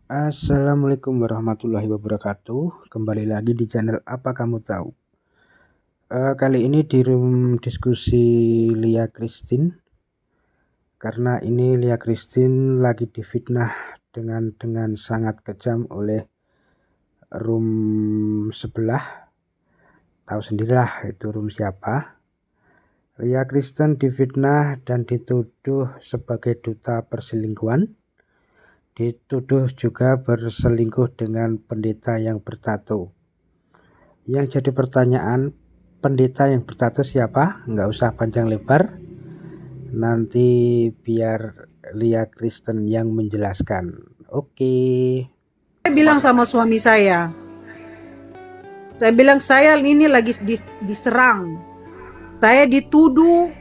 Assalamualaikum warahmatullahi wabarakatuh. Kembali lagi di channel Apa Kamu Tahu. Kali ini di room diskusi Lia Christine, karena ini Lia Christine lagi difitnah dengan sangat kejam oleh room sebelah. Tahu sendirilah itu room siapa. Lia Christine difitnah dan dituduh sebagai duta perselingkuhan. Dituduh juga berselingkuh dengan pendeta yang bertato. Yang jadi pertanyaan, pendeta yang bertato siapa? Nggak usah panjang lebar, nanti biar Lia Kristen yang menjelaskan. Oke. Saya bilang sama suami saya bilang saya ini lagi diserang. Saya dituduh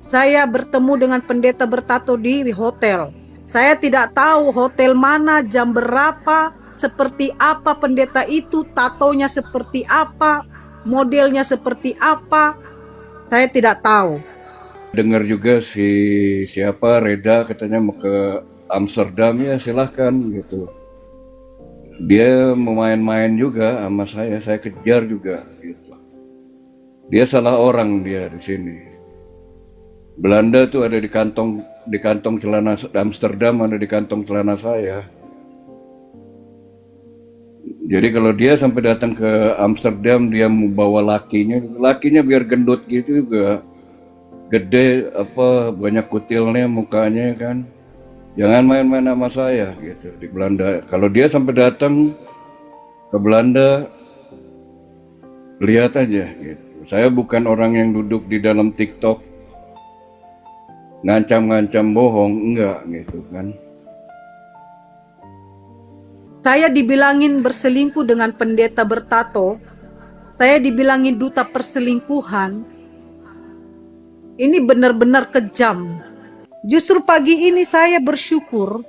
saya bertemu dengan pendeta bertato di hotel. Saya tidak tahu hotel mana, jam berapa, seperti apa pendeta itu, tatonya seperti apa, modelnya seperti apa. Saya tidak tahu. Dengar juga siapa Reda katanya mau ke Amsterdam, ya silahkan gitu. Dia mau main-main juga sama saya kejar juga gitu. Dia salah orang dia di sini. Belanda tuh ada di kantong celana, Amsterdam ada di kantong celana saya. Jadi kalau dia sampai datang ke Amsterdam, dia mau bawa lakinya biar gendut gitu juga, gede banyak kutilnya mukanya kan. Jangan main-main sama saya gitu di Belanda. Kalau dia sampai datang ke Belanda, lihat aja gitu. Saya bukan orang yang duduk di dalam TikTok ngancam-ngancam bohong, enggak gitu kan. Saya dibilangin berselingkuh dengan pendeta bertato. Saya dibilangin duta perselingkuhan. Ini benar-benar kejam. Justru pagi ini saya bersyukur.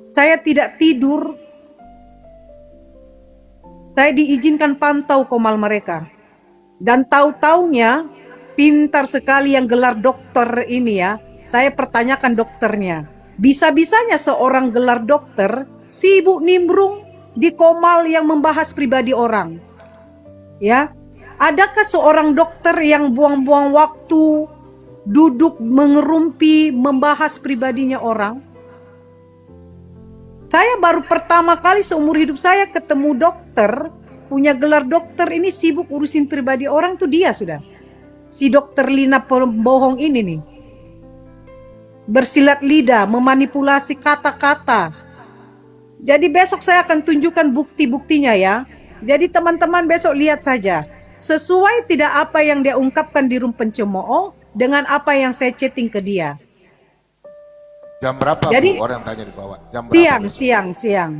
Saya tidak tidur. Saya diizinkan pantau komal mereka. Dan tahu-taunya pintar sekali yang gelar dokter ini ya. Saya pertanyakan dokternya. Bisa-bisanya seorang gelar dokter sibuk nimbrung di komal yang membahas pribadi orang. Ya, adakah seorang dokter yang buang-buang waktu duduk mengerumpi membahas pribadinya orang? Saya baru pertama kali seumur hidup saya ketemu dokter punya gelar dokter ini sibuk urusin pribadi orang tuh dia sudah. Si dokter Lina pembohong ini nih. Bersilat lidah, memanipulasi kata-kata. Jadi besok saya akan tunjukkan bukti-buktinya ya. Jadi teman-teman besok lihat saja. Sesuai tidak apa yang dia ungkapkan di room pencemooh dengan apa yang saya chatting ke dia. Jam berapa Jadi, Bu? Orang tanya di bawah. Jam berapa besok? siang.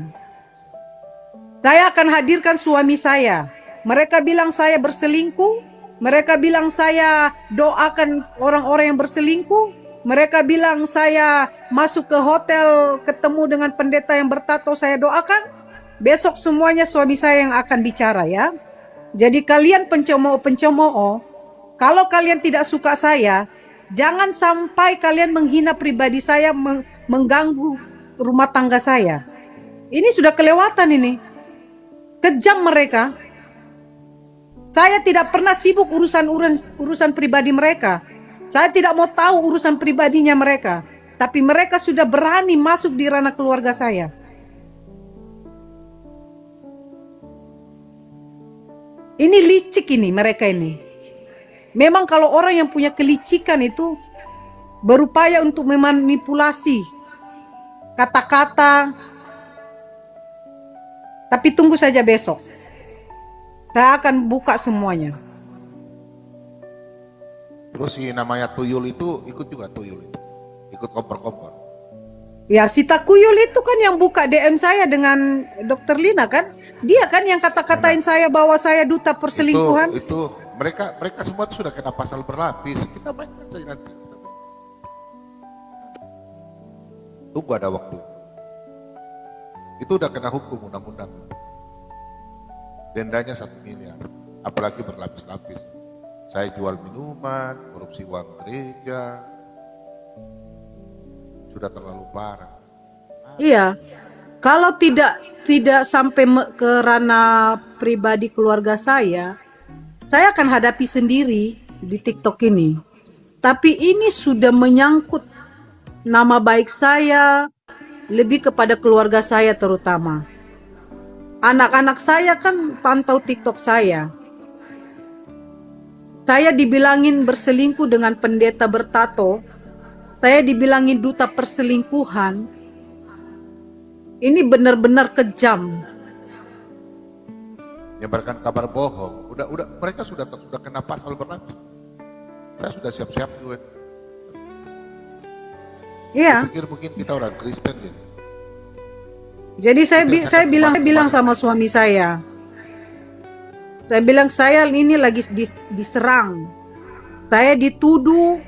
Saya akan hadirkan suami saya. Mereka bilang saya berselingkuh. Mereka bilang saya doakan orang-orang yang berselingkuh. Mereka bilang saya masuk ke hotel ketemu dengan pendeta yang bertato, saya doakan. Besok semuanya suami saya yang akan bicara ya. Jadi kalian pencemooh, kalau kalian tidak suka saya, jangan sampai kalian menghina pribadi saya, mengganggu rumah tangga saya. Ini sudah kelewatan ini. Kejam mereka. Saya tidak pernah sibuk urusan pribadi mereka. Saya tidak mau tahu urusan pribadinya mereka. Tapi mereka sudah berani masuk di ranah keluarga saya. Ini licik ini mereka ini. Memang kalau orang yang punya kelicikan itu berupaya untuk memanipulasi kata-kata. Tapi tunggu saja besok. Saya akan buka semuanya. Terus si namanya Tuyul itu ikut juga Tuyul itu. Ikut kompor-kompor. Ya, si Takuyul itu kan yang buka DM saya dengan Dokter Lina kan? Dia kan yang kata-katain saya bahwa saya duta perselingkuhan. Itu mereka semua sudah kena pasal berlapis. Kita mainkan saja nanti. Tunggu ada waktu. Itu udah kena hukum undang-undang. Dendanya 1 miliar. Apalagi berlapis-lapis. Saya jual minuman, korupsi uang gereja. Sudah terlalu parah. Iya. Kalau tidak sampai ke ranah pribadi keluarga saya akan hadapi sendiri di TikTok ini. Tapi ini sudah menyangkut nama baik saya, lebih kepada keluarga saya terutama. Anak-anak saya kan pantau TikTok saya. Saya dibilangin berselingkuh dengan pendeta bertato. Saya dibilangin duta perselingkuhan. Ini benar-benar kejam. Menyebarkan kabar bohong. Udah mereka sudah kena pasal berlapis. Saya sudah siap-siap juga. Iya. Pikir mungkin kita orang Kristen gitu. Jadi saya bilang sama suami saya. Saya bilang saya ini lagi diserang. Saya dituduh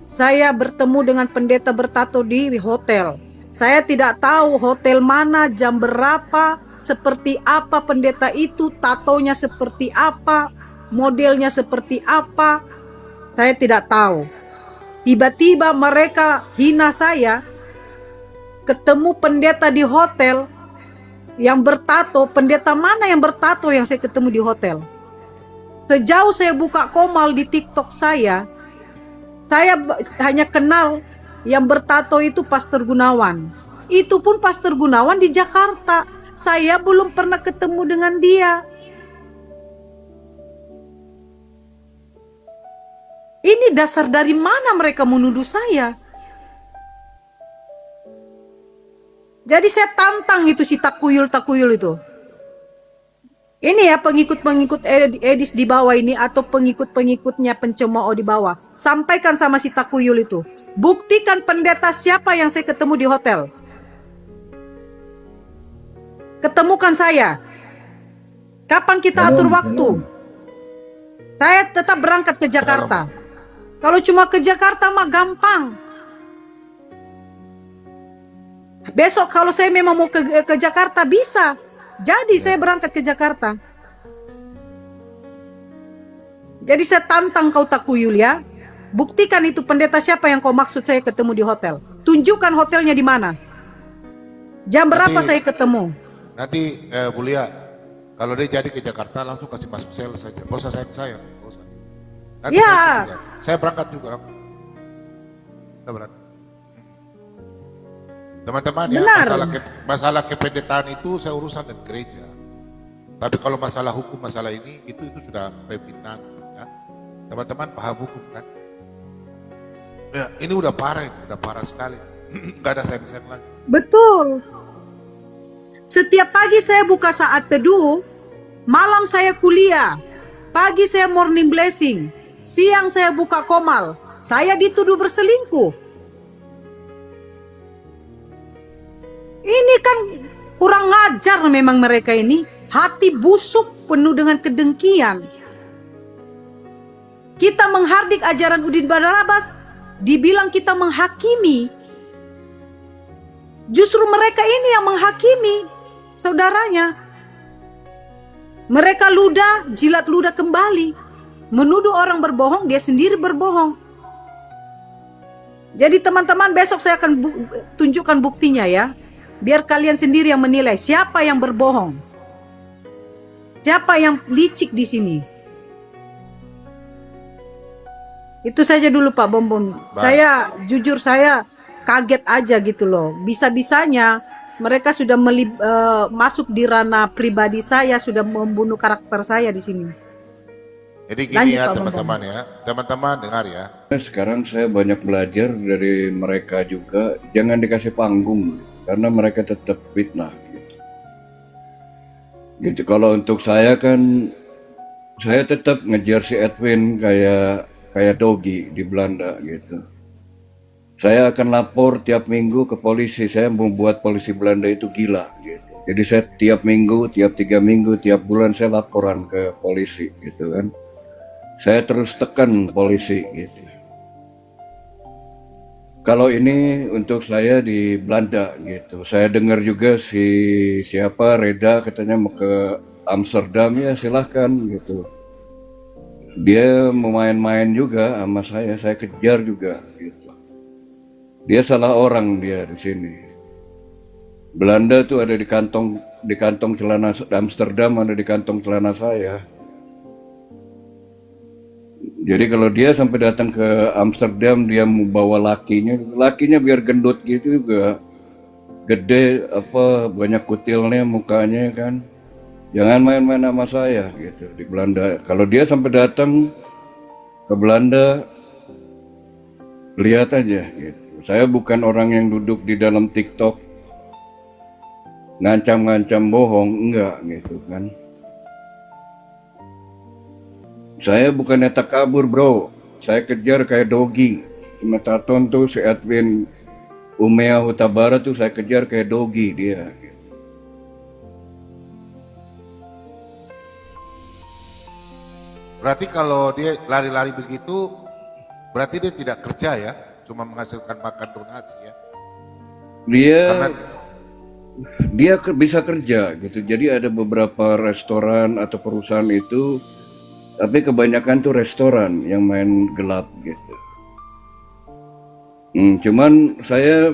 saya bertemu dengan pendeta bertato di hotel. Saya tidak tahu hotel mana, jam berapa, seperti apa pendeta itu, tatonya seperti apa, modelnya seperti apa. Saya tidak tahu. Tiba-tiba mereka hina saya. Ketemu pendeta di hotel yang bertato. Pendeta mana yang bertato yang saya ketemu di hotel? Sejauh saya buka komal di TikTok saya hanya kenal yang bertato itu Pastor Gunawan. Itu pun Pastor Gunawan di Jakarta. Saya belum pernah ketemu dengan dia. Ini dasar dari mana mereka menuduh saya? Jadi saya tantang itu si takuyul itu. Ini ya pengikut-pengikut Edis di bawah ini atau pengikut-pengikutnya pencemooh di bawah. Sampaikan sama si takuyul itu. Buktikan pendeta siapa yang saya ketemu di hotel. Ketemukan saya. Kapan kita atur waktu? Saya tetap berangkat ke Jakarta. Kalau cuma ke Jakarta mah gampang. Besok kalau saya memang mau ke Jakarta bisa. Jadi saya berangkat ke Jakarta. Jadi saya tantang kau takuyul ya. Buktikan itu pendeta siapa yang kau maksud saya ketemu di hotel. Tunjukkan hotelnya di mana. Jam berapa saya ketemu. Nanti Bu Lia, kalau dia jadi ke Jakarta langsung kasih masuk sel saja. Gak usah saya. Gak usah. Nanti Ya. saya berangkat juga. Kita berangkat. Teman-teman ya, masalah kependetaan itu saya urusan dengan gereja. Tapi kalau masalah hukum, masalah ini, itu sudah pimpinan. Ya. Teman-teman paham hukum kan? Ya, ini udah parah sekali. Gak ada sayang-sayang lagi. Betul. Setiap pagi saya buka saat teduh, malam saya kuliah, pagi saya morning blessing, siang saya buka komal, saya dituduh berselingkuh. Ini kan kurang ngajar memang mereka ini. Hati busuk penuh dengan kedengkian. Kita menghardik ajaran Udin Barnabas, dibilang kita menghakimi. Justru mereka ini yang menghakimi saudaranya. Mereka ludah, jilat ludah kembali. Menuduh orang berbohong, dia sendiri berbohong. Jadi teman-teman besok saya akan tunjukkan buktinya ya. Biar kalian sendiri yang menilai siapa yang berbohong. Siapa yang licik di sini. Itu saja dulu Pak Bombom. Saya jujur saya kaget aja gitu loh. Bisa-bisanya mereka sudah masuk di ranah pribadi saya, sudah membunuh karakter saya di sini. Jadi gini ya teman-teman ya. Teman-teman dengar ya. Sekarang saya banyak belajar dari mereka juga. Jangan dikasih panggung. Karena mereka tetap fitnah gitu. Kalau untuk saya kan, saya tetap ngejar si Edwin kayak Dogi di Belanda gitu. Saya akan lapor tiap minggu ke polisi. Saya membuat polisi Belanda itu gila gitu. Jadi saya tiap minggu, tiap 3 minggu, tiap bulan saya laporan ke polisi gitu kan. Saya terus tekan polisi gitu. Kalau ini untuk saya di Belanda gitu. Saya dengar juga siapa Reda katanya mau ke Amsterdam, ya silahkan gitu. Dia mau main-main juga sama saya kejar juga gitu. Dia salah orang dia di sini. Belanda tuh ada di kantong celana Amsterdam, ada di kantong celana saya. Jadi kalau dia sampai datang ke Amsterdam, dia mau bawa lakinya biar gendut gitu juga, gede apa banyak kutilnya mukanya kan. Jangan main-main sama saya gitu di Belanda. Kalau dia sampai datang ke Belanda, lihat aja gitu. Saya bukan orang yang duduk di dalam TikTok ngancam-ngancam bohong, enggak gitu kan. Saya bukannya tak kabur bro, saya kejar kayak dogi. Metaton tuh si Edwin Umea Huta Barat tuh saya kejar kayak dogi dia. Berarti kalau dia lari-lari begitu, berarti dia tidak kerja ya, cuma menghasilkan makan donasi ya. Dia Karena bisa kerja gitu. Jadi ada beberapa restoran atau perusahaan itu, tapi kebanyakan tuh restoran yang main gelap gitu. Cuman saya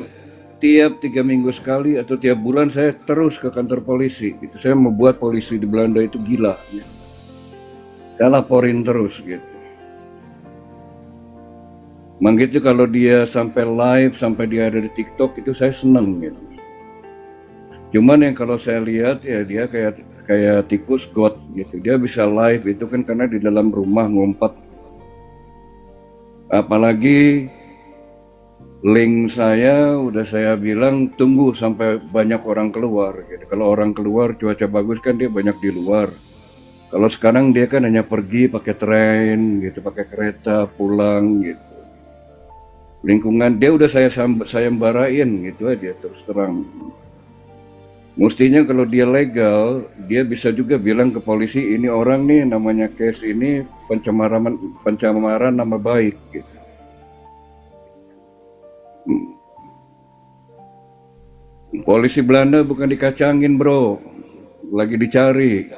tiap 3 minggu sekali atau tiap bulan saya terus ke kantor polisi. Gitu. Saya membuat polisi di Belanda itu gila. Gitu. Saya laporin terus gitu. Emang gitu kalau dia sampai live, sampai dia ada di TikTok itu saya seneng gitu. Cuman yang kalau saya lihat ya dia kayak tikus god gitu. Dia bisa live itu kan karena di dalam rumah ngumpet. Apalagi link saya udah saya bilang tunggu sampai banyak orang keluar gitu. Kalau orang keluar cuaca bagus kan dia banyak di luar. Kalau sekarang dia kan hanya pergi pakai tren gitu, pakai kereta pulang gitu. Lingkungan dia udah saya sayembarain gitu aja terus terang. Mestinya kalau dia legal, dia bisa juga bilang ke polisi ini orang nih namanya case ini pencemaran nama baik gitu. Polisi Belanda bukan dikacangin bro, lagi dicari.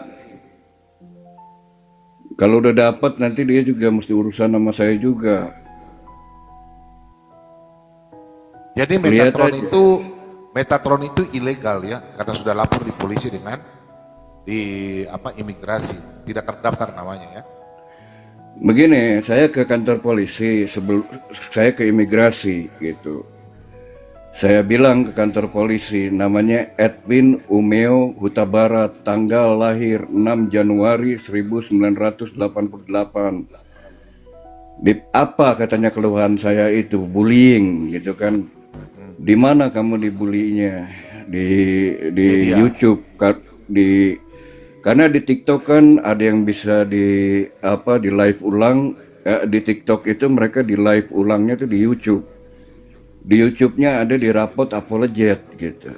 Kalau udah dapat nanti dia juga mesti urusan sama saya juga. jadi Lihat aja. Metatron itu ilegal ya, karena sudah lapor di polisi dengan imigrasi, tidak terdaftar namanya ya. Begini, saya ke kantor polisi sebelum saya ke imigrasi gitu. Saya bilang ke kantor polisi, namanya Edwin Umeo Huta Barat, tanggal lahir 6 Januari 1988. Apa katanya keluhan saya itu? Bullying gitu kan. Di mana kamu dibulinya? Di YouTube, karena di TikTok kan ada yang bisa di live ulang. Di TikTok itu mereka di live ulangnya tuh di YouTube. Di YouTube-nya ada di Rapot Apologet gitu.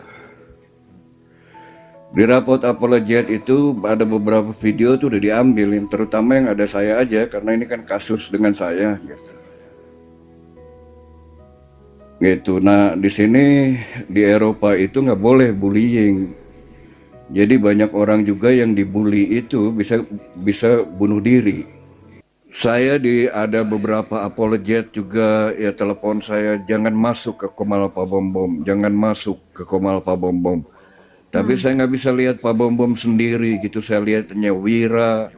Di Rapot Apologet itu ada beberapa video tuh udah diambil, terutama yang ada saya aja karena ini kan kasus dengan saya gitu. Gitu. Nah di sini di Eropa itu nggak boleh bullying. Jadi banyak orang juga yang dibully itu bisa bunuh diri. Saya ada beberapa apologet juga ya telepon saya jangan masuk ke Komal Pabombom, jangan masuk ke Komal Pabombom. Tapi saya nggak bisa lihat Pabombom sendiri gitu. Saya lihatnya Wira,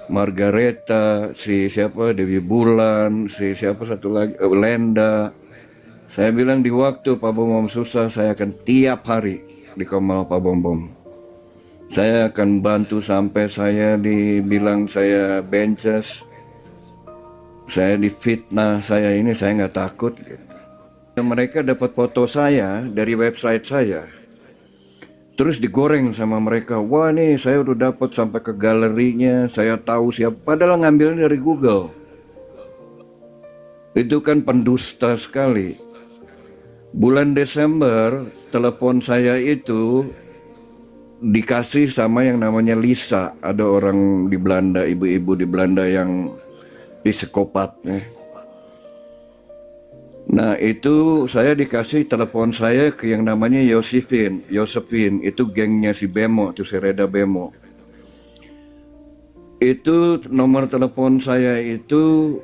Margareta, si siapa Dewi Bulan, si siapa satu lagi Lenda. Saya bilang di waktu Pabombom susah saya akan tiap hari di Komal Pabombom. Saya akan bantu sampai saya dibilang saya benches. Saya difitnah, saya nggak takut gitu. Mereka dapat foto saya dari website saya, terus digoreng sama mereka. Wah nih saya udah dapat sampai ke galerinya, saya tahu siapa. Padahal ngambilnya dari Google. Itu kan pendusta sekali. Bulan Desember telepon saya itu dikasih sama yang namanya Lisa. Ada orang di Belanda, ibu-ibu di Belanda yang psikopat. Nah itu saya dikasih telepon saya ke yang namanya Josephine, itu gengnya si Bemo, itu si Reda Bemo. Itu nomor telepon saya itu,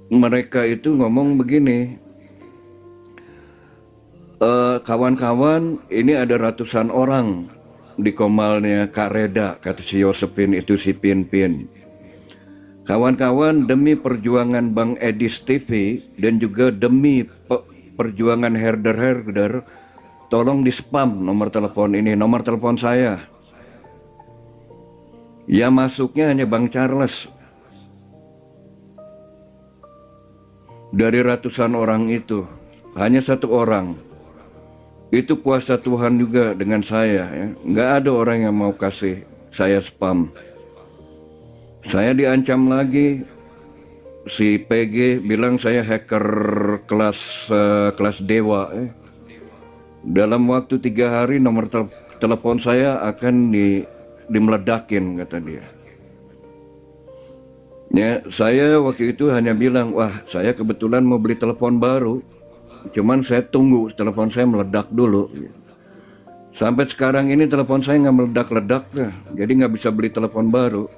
mereka itu ngomong begini, kawan-kawan, ini ada ratusan orang di komalnya Kak Reda, kata si Yosepin itu si Pin. Kawan-kawan, demi perjuangan Bang Edis TV dan juga demi perjuangan herder-herder, tolong di spam nomor telepon ini, nomor telepon saya. Ya masuknya hanya Bang Charles. Dari ratusan orang itu, hanya satu orang. Itu kuasa Tuhan juga dengan saya. Ya. Nggak ada orang yang mau kasih saya spam. Saya diancam lagi. Si PG bilang saya hacker kelas dewa. Dalam waktu 3 hari nomor telepon saya akan dimeledakin, kata dia. Ya, saya waktu itu hanya bilang, wah saya kebetulan mau beli telepon baru. Cuman saya tunggu telepon saya meledak dulu. Sampai sekarang ini telepon saya nggak meledak-ledak, jadi nggak bisa beli telepon baru.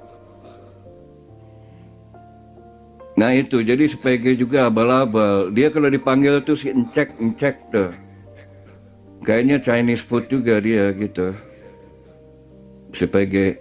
Nah itu, jadi SPG juga abal-abal. Dia kalau dipanggil tuh si encek tuh. Kayaknya Chinese food juga dia gitu. SPG.